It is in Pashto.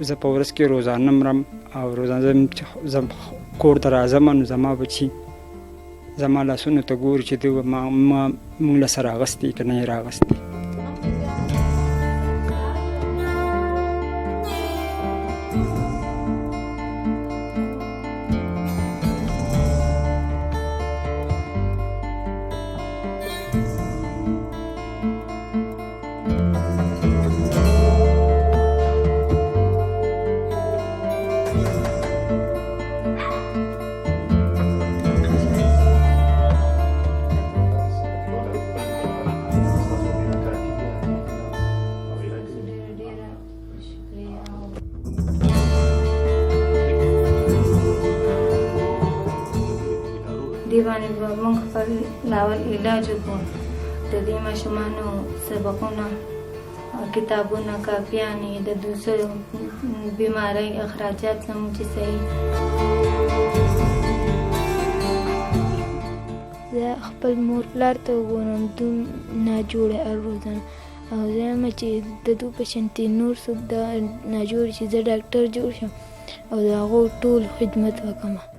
زه په ورځ کې روزانه مرم او روزانه زه کور ته راځم نو زما بچي زما لاسونو ته ګوري چې دوی موږ له سره اغوستي که نه یې راغوستي. دې باندې به موږ خپل ناول علاج وکړو. د دې ماشومانو سبقونه، کتابونه، کاپیانې، د دوسرو بیمارۍ اخراجات زموږ چې صحیح. زه خپل مور پلار ته وګورم، دوی ناجوړه روزانه، او زه یم چې د دوی په شانتې نور څوک دا ناجوړ چې زه ډاکټر جوړ شم او د هغو ټول خدمت وکړم.